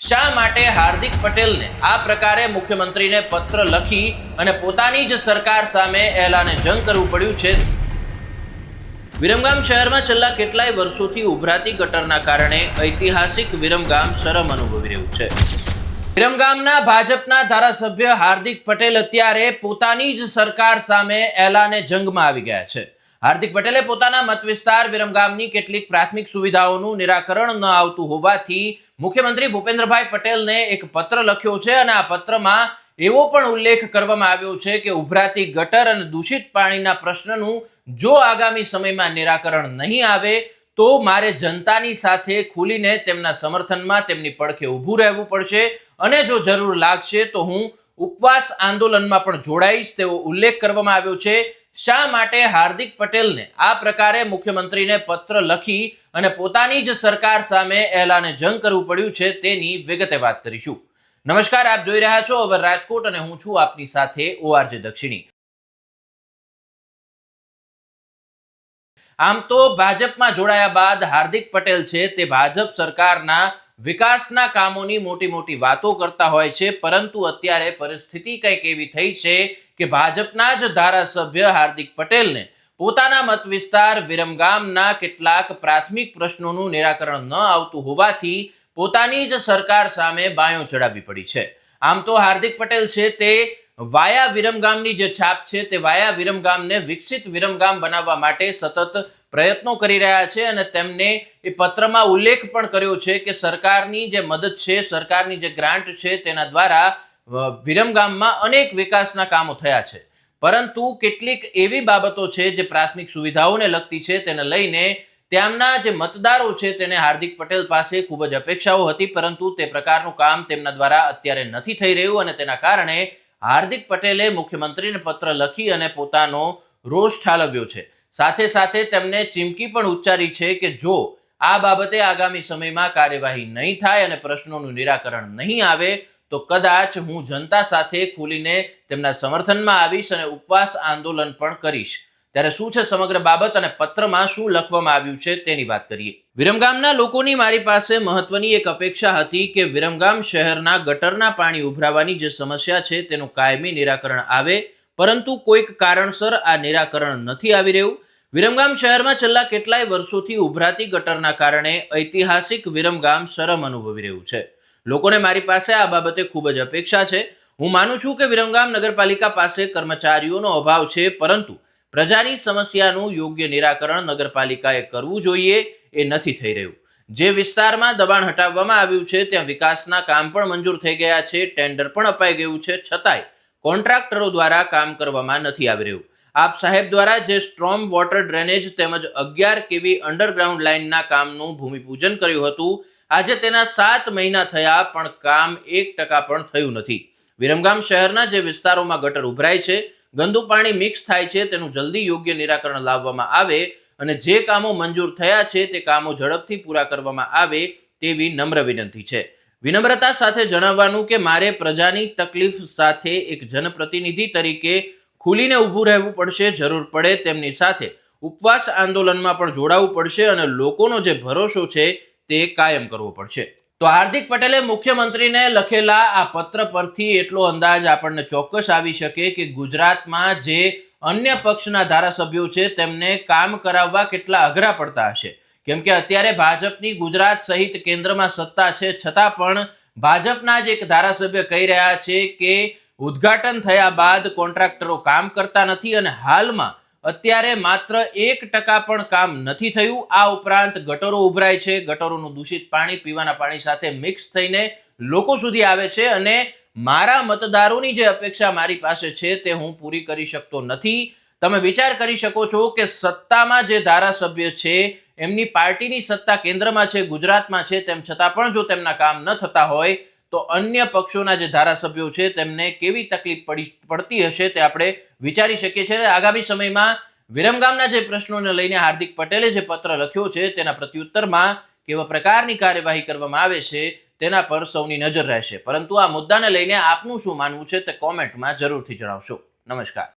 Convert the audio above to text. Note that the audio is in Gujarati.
શા માટે હાર્દિક પટેલને આ પ્રકારે મુખ્યમંત્રીને પત્ર લખી અને પોતાની જ સરકાર સામે એલાને જંગ કરવું પડ્યું છે? વિરમગામ શહેરમાં છેલ્લા કેટલાય વર્ષોથી ઉભરાતી ગટરના કારણે ઐતિહાસિક વિરમગામ શરમ અનુભવી રહ્યું છે. વિરમગામના ભાજપના ધારાસભ્ય હાર્દિક પટેલ અત્યારે પોતાની જ સરકાર સામે એલાને જંગમાં આવી ગયા છે. હાર્દિક પટેલે પોતાના મત વિસ્તાર વિરમગામની કેટલીક પ્રાથમિક સુવિધાઓનું નિરાકરણ ન આવતું હોવાથી મુખ્યમંત્રી ભૂપેન્દ્રભાઈ પટેલને એક પત્ર લખ્યો છે અને આ પત્રમાં એવો પણ ઉલ્લેખ કરવામાં આવ્યો છે કે ઉભરાતી ગટર અને દૂષિત પાણીના પ્રશ્નનું જો આગામી સમયમાં નિરાકરણ નહીં આવે તો મારે જનતાની સાથે ખુલીને તેમના સમર્થનમાં તેમની પડખે ઊભું રહેવું પડશે અને જો જરૂર લાગશે તો હું ઉપવાસ આંદોલનમાં પણ જોડાઈશ તેવો ઉલ્લેખ કરવામાં આવ્યો છે. શા માટે હાર્દિક પટેલને આ પ્રકારે મુખ્યમંત્રીને પત્ર લખી અને પોતાની જ સરકાર સામે એલાને જંગ કરવું પડ્યું છે તેની વિગતે વાત કરીશું. નમસ્કાર, આપ જોઈ રહ્યા છો અવર રાજકોટ અને હું છું આપની સાથે ORJ દક્ષિણી. આમ તો ભાજપમાં જોડાયા બાદ હાર્દિક પટેલ છે તે ભાજપ સરકારના વિકાસના કામોની મોટી મોટી વાતો કરતા હોય છે, પરંતુ અત્યારે પરિસ્થિતિ કંઈક એવી થઈ છે કે ભાજપના જ ધારાસભ્ય હાર્દિક પટેલને પોતાના મત વિસ્તાર વિરમગામના કેટલાક પ્રાથમિક પ્રશ્નોનું નિરાકરણ ન આવતું હોવાથી પોતાની જ સરકાર સામે બાયો ચડાવવી પડી છે. આમ તો હાર્દિક પટેલ છે તે વાયા વિરમગામની જે છાપ છે તે વાયા વિરમગામને વિકસિત વિરમગામ બનાવવા માટે સતત પ્રયત્નો કરી રહ્યા છે અને તેમને એ પત્રમાં ઉલ્લેખ પણ કર્યો છે કે સરકારની જે મદદ છે, સરકારની જે ગ્રાન્ટ છે તેના દ્વારા વિરમગામમાં અનેક વિકાસના કામો થયા છે, પરંતુ કેટલીક એવી બાબતો છે જે પ્રાથમિક સુવિધાઓને લગતી છે તેને લઈને તેમના જે મતદારો છે તેને હાર્દિક પટેલ પાસે ખૂબ જ અપેક્ષાઓ હતી, પરંતુ તે પ્રકારનું કામ તેમના દ્વારા અત્યારે નથી થઈ રહ્યું અને તેના કારણે હાર્દિક પટેલે મુખ્યમંત્રીને પત્ર લખી અને પોતાનો રોષ ઠાલવ્યો છે. સાથે સાથે તેમને ચીમકી પણ ઉચ્ચારી છે કે જો આ બાબતે આગામી સમયમાં કાર્યવાહી નહીં થાય અને પ્રશ્નોનું નિરાકરણ નહીં આવે તો કદાચ હું જનતા સાથે ખુલીને તેમના સમર્થનમાં આવીશ અને ઉપવાસ આંદોલન પણ કરીશ. ત્યારે શું છે સમગ્ર બાબત અને પત્રમાં શું લખવામાં આવ્યું છે તેની વાત કરીએ. વિરમગામના લોકોની મારી પાસે મહત્વની એક અપેક્ષા હતી કે વિરમગામ શહેરના ગટરના પાણી ઉભરાવાની જે સમસ્યા છે તેનું કાયમી નિરાકરણ આવે, પરંતુ કોઈક કારણસર આ નિરાકરણ નથી આવી રહ્યું. વિરમગામ શહેરમાં છેલ્લા કેટલાય વર્ષોથી ઉભરાતી ગટરના કારણે ઐતિહાસિક વિરમગામ શરમ અનુભવી રહ્યું છે. લોકોને મારી પાસે આ બાબતે ખૂબ જ અપેક્ષા છે. હું માનું છું કે વિરમગામ નગરપાલિકા પાસે કર્મચારીઓનો અભાવ છે, પરંતુ પ્રજાની સમસ્યાનું યોગ્ય નિરાકરણ નગરપાલિકાએ કરવું જોઈએ એ નથી થઈ રહ્યું. જે વિસ્તારમાં દબાણ હટાવવામાં આવ્યું છે ત્યાં વિકાસના કામ પણ મંજૂર થઈ ગયા છે, ટેન્ડર પણ અપાઈ ગયું છે, છતાંય કોન્ટ્રાક્ટરો દ્વારા કામ કરવામાં નથી આવી રહ્યું. આપ સાહેબ દ્વારા જે સ્ટ્રોમ વોટર ડ્રેનેજ તેમજ 11 kV અંડરગ્રાઉન્ડ લાઇનના કામનું ભૂમિપૂજન કર્યું હતું, આજે તેના 7 મહિના થયા પણ કામ 1% પણ થયું નથી. વિરમગામ શહેરના જે વિસ્તારોમાં ગટર ઉભરાય છે, ગંદુ પાણી મિક્સ થાય છે, તેનું જલ્દી યોગ્ય નિરાકરણ લાવવામાં આવે અને જે કામો મંજૂર થયા છે તે કામો ઝડપથી પૂરા કરવામાં આવે તેવી નમ્ર વિનંતી છે. વિનમ્રતા સાથે જણાવવાનું કે મારે પ્રજાની તકલીફ સાથે એક જનપ્રતિનિધિ તરીકે ખુલીને ઊભું રહેવું પડશે, જરૂર પડે તેમની સાથે ઉપવાસ આંદોલનમાં પણ જોડાવવું પડશે અને લોકોનો જે ભરોસો છે તે કાયમ કરવો પડશે. તો હાર્દિક પટેલે મુખ્યમંત્રીને લખેલા આ પત્ર પરથી એટલો અંદાજ આપણને ચોક્કસ આવી શકે કે ગુજરાતમાં જે અન્ય પક્ષના ધારાસભ્યો છે તેમને કામ કરાવવા કેટલા અઘરા પડતા હશે, કેમ કે અત્યારે ભાજપની ગુજરાત સહિત કેન્દ્રમાં સત્તા છે, છતાં પણ ભાજપના જ એક ધારાસભ્ય કહી રહ્યા છે કે ઉદ્ઘાટન થયા બાદ કોન્ટ્રાક્ટરો કામ કરતા નથી અને હાલમાં અત્યારે માત્ર 1% પણ કામ નથી થયું. આ ઉપરાંત ગટરો ઉભરાય છે, ગટરોનું દૂષિત પાણી પીવાના પાણી સાથે મિક્સ થઈને લોકો સુધી આવે છે અને મારા મતદારોની જે અપેક્ષા મારી પાસે છે તે હું પૂરી કરી શકતો નથી. તમે વિચાર કરી શકો છો કે સત્તામાં જે ધારાસભ્ય છે એમની પાર્ટીની સત્તા કેન્દ્રમાં છે, ગુજરાતમાં છે, તેમ છતાં પણ જો તેમના કામ ન થતા હોય તો અન્ય પક્ષોના જે ધારાસભ્યો છે તેમને કેવી તકલીફ પડતી હશે તે આપણે વિચારી શકીએ છીએ. આગામી સમયમાં વિરમગામના જે પ્રશ્નોને લઈને હાર્દિક પટેલે જે પત્ર લખ્યો છે તેના પ્રત્યુત્તરમાં કેવા પ્રકારની કાર્યવાહી કરવામાં આવે છે તેના પર સૌની નજર રહેશે, પરંતુ આ મુદ્દાને લઈને આપનું શું માનવું છે તે કોમેન્ટમાં જરૂરથી જણાવશો. નમસ્કાર.